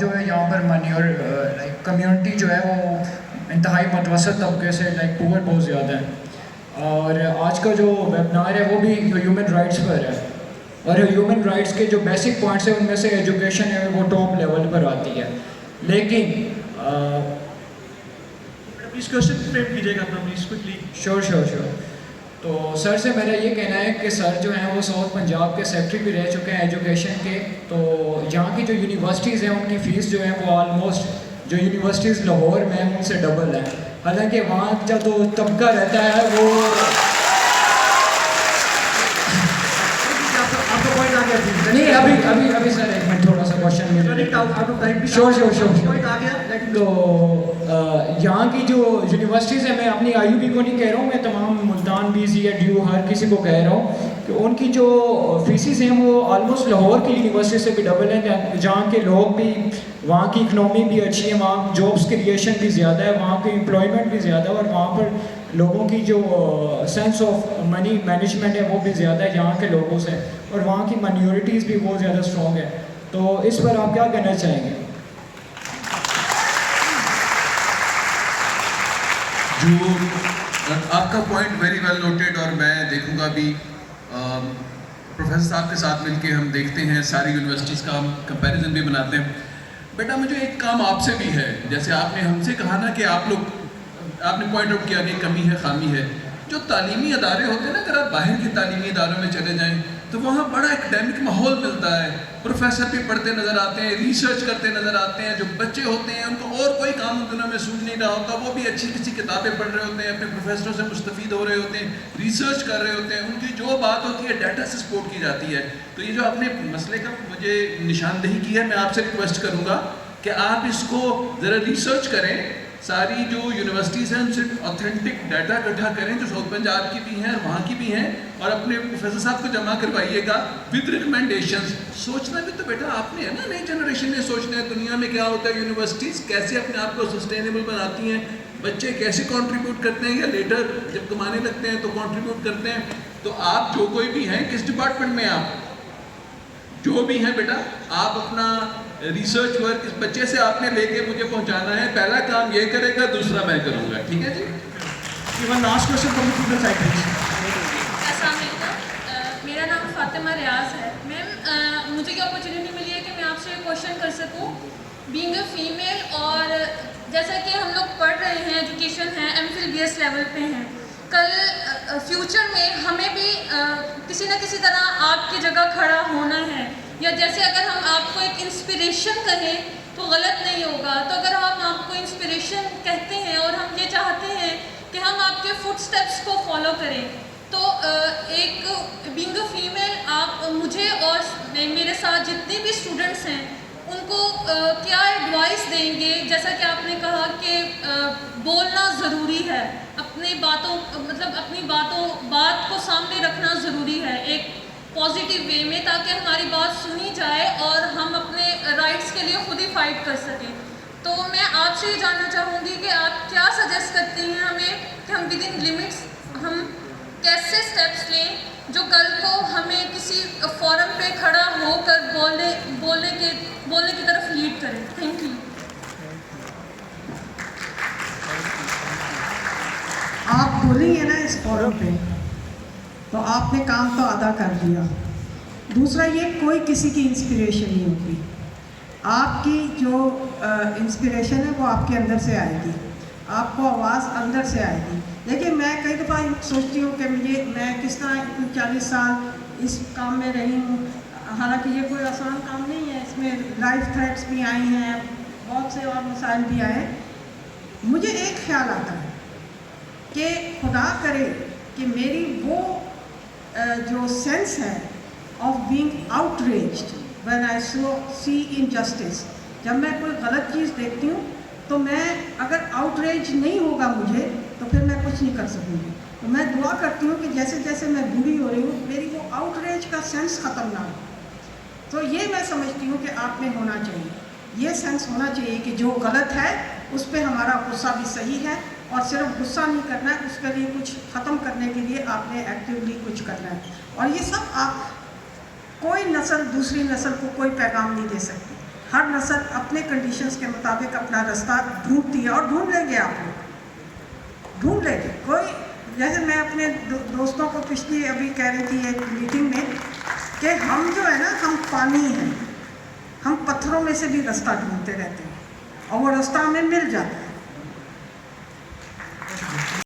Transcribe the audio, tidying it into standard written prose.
जो है यहाँ पर मैन्योर लाइक कम्युनिटी जो है वो इंतहाई मतवसत तबके से लाइक पुअर बहुत ज़्यादा है। और आज का जो वेबिनार है वो भी ह्यूमन राइट्स पर है, और ह्यूमन राइट्स के जो बेसिक पॉइंट्स हैं उनमें से एजुकेशन है वो टॉप लेवल पर आती है। लेकिन प्लीज़ क्वेश्चन फ्रेम कीजिएगा अपना प्लीज़ क्विकली। श्योर। तो सर से मेरा ये कहना है कि सर जो हैं वो साउथ पंजाब के सेक्रेटरी भी रह चुके हैं एजुकेशन के। तो यहाँ की जो यूनिवर्सिटीज़ हैं उनकी फ़ीस जो है वो ऑलमोस्ट जो यूनिवर्सिटीज़ लाहौर में हैं उनसे डबल है। हालांकि वहाँ का जो तबका रहता है वो आपका पॉइंट आ गया नहीं। अभी सर एक मिनट थोड़ा सा क्वेश्चन में श्योर। तो यहाँ की जो यूनिवर्सिटीज़ है, मैं अपनी आईयूबी को नहीं कह रहा हूँ, मैं तमाम मुल्तान बीजी या ड्यू हर किसी को कह रहा हूँ कि उनकी जो फीसिस हैं वो ऑलमोस्ट लाहौर की यूनिवर्सिटी से भी डबल हैं, जहाँ के लोग भी, वहाँ की इकनॉमी भी अच्छी है, वहाँ जॉब्स क्रिएशन भी ज़्यादा है, वहाँ की एम्प्लॉयमेंट भी ज़्यादा है, और वहाँ पर लोगों की जो सेंस ऑफ मनी मैनेजमेंट है वो भी ज़्यादा है यहाँ के लोगों से, और वहाँ की माइनॉरिटीज़ भी बहुत ज़्यादा स्ट्रॉन्ग है। तो इस पर आप क्या कहना चाहेंगे? जो आपका पॉइंट वेरी वेल नोटेड, और मैं देखूंगा अभी प्रोफेसर साहब के साथ मिलके हम देखते हैं सारी यूनिवर्सिटीज़ का हम कंपैरिजन भी बनाते हैं। बेटा मुझे एक काम आपसे भी है, जैसे आपने हमसे कहा ना कि आप लोग, आपने पॉइंट आउट किया कि कमी है, खामी है। जो तालीमी अदारे होते हैं ना, अगर आप बाहर के तालीमी अदारों में चले जाएं तो वहाँ बड़ा एकेडमिक माहौल मिलता है, प्रोफेसर भी पढ़ते नज़र आते हैं, रिसर्च करते नज़र आते हैं। जो बच्चे होते हैं उनको और कोई काम उन दिनों में सूझ नहीं रहा होता, वो भी अच्छी किसी किताबें पढ़ रहे होते हैं, अपने प्रोफेसरों से मुस्तफ़ीद हो रहे होते हैं, रिसर्च कर रहे होते हैं, उनकी जो बात होती है डाटा से सपोर्ट की जाती है। तो ये जो आपने मसले का मुझे निशानदेही की है, मैं आपसे रिक्वेस्ट करूँगा कि आप इसको ज़रा रिसर्च करें, सारी जो यूनिवर्सिटीज़ हैं उनसे ऑथेंटिक डाटा इकट्ठा करें जो साउथ पंजाब की भी हैं, वहाँ की भी हैं, और अपने प्रोफेसर साहब को जमा करवाइएगा विद रिकमेंडेशंस। सोचना भी तो बेटा आपने है ना, नई जनरेशन ने सोचना है दुनिया में क्या होता है, यूनिवर्सिटीज़ कैसे अपने आप को सस्टेनेबल बनाती हैं, बच्चे कैसे कंट्रीब्यूट करते हैं, या लेटर जब कमाने लगते हैं तो कंट्रीब्यूट करते हैं। तो आप जो कोई भी हैं, किस डिपार्टमेंट में आप जो भी हैं बेटा, आप अपना रिसर्च वर्क इस बच्चे से आपने लेके मुझे पहुंचाना है। पहला काम ये करेगा, दूसरा मैं करूंगा, ठीक है जी। One last question from the student side please. अस्सलाम वालेकुम, मेरा नाम फातिमा रियाज है। मैम मुझे क्या अपॉर्चुनिटी मिली है कि मैं आपसे क्वेश्चन कर सकूं बीइंग अ फीमेल, और जैसा कि हम लोग पढ़ रहे हैं, एजुकेशन है, एमफिल बीएस लेवल पे हैं, कल फ्यूचर में हमें भी किसी न किसी तरह आपकी जगह खड़ा होना है, या जैसे अगर हम आपको एक इंस्पिरेशन कहें तो गलत नहीं होगा। तो अगर हम आपको इंस्पिरेशन कहते हैं और हम ये चाहते हैं कि हम आपके फुटस्टेप्स को फॉलो करें, तो एक बीइंग अ फीमेल आप मुझे और मेरे साथ जितने भी स्टूडेंट्स हैं उनको क्या एडवाइस देंगे? जैसा कि आपने कहा कि बोलना ज़रूरी है, अपनी बात को सामने रखना ज़रूरी है एक पॉजिटिव वे में, ताकि हमारी बात सुनी जाए और हम अपने राइट्स के लिए खुद ही फाइट कर सकें। तो मैं आपसे ये जानना चाहूँगी कि आप क्या सजेस्ट करते हैं हमें कि हम विद इन लिमिट्स हम कैसे स्टेप्स लें जो कल को हमें किसी फोरम पे खड़ा होकर बोलने की तरफ लीड करें। Thank you. आप बोलेंगे ना इस फोरम पे तो आपने काम तो अदा कर दिया। दूसरा ये कोई किसी की इंस्पिरेशन नहीं होती, आपकी जो इंस्पिरेशन है वो आपके अंदर से आएगी, आपको आवाज़ अंदर से आएगी। लेकिन मैं कई दफ़ा सोचती हूँ कि मैं किस तरह 40 साल इस काम में रही हूँ, हालांकि ये कोई आसान काम नहीं है, इसमें लाइफ थ्रेट्स भी आई हैं, बहुत से और मसाइल भी आए। मुझे एक ख्याल आता है कि खुदा करे कि मेरी वो जो सेंस है of being outraged when I see injustice, जब मैं कोई गलत चीज़ देखती हूँ तो मैं अगर आउटरेज नहीं होगा मुझे तो फिर मैं कुछ नहीं कर सकूँगी। तो मैं दुआ करती हूँ कि जैसे जैसे मैं बूढ़ी हो रही हूँ मेरी वो आउटरेज का सेंस ख़त्म ना हो। तो ये मैं समझती हूँ कि आप में होना चाहिए, ये सेंस होना चाहिए कि जो गलत है उस पर हमारा गुस्सा भी सही है, और सिर्फ गुस्सा नहीं करना है, उसके लिए कुछ ख़त्म करने के लिए आपने एक्टिवली कुछ करना है। और ये सब आप कोई नस्ल दूसरी नस्ल को कोई पैगाम नहीं दे सकती। हर नस्ल अपने कंडीशंस के मुताबिक अपना रास्ता ढूंढती है और ढूंढ लेंगे आप लोग, ढूंढ लेंगे। कोई जैसे मैं अपने दोस्तों को पिछली अभी कह रही थी एक मीटिंग में कि हम जो है ना, हम पानी हैं, हम पत्थरों में से भी रास्ता ढूंढते रहते हैं और वो रास्ता हमें मिल जाता है।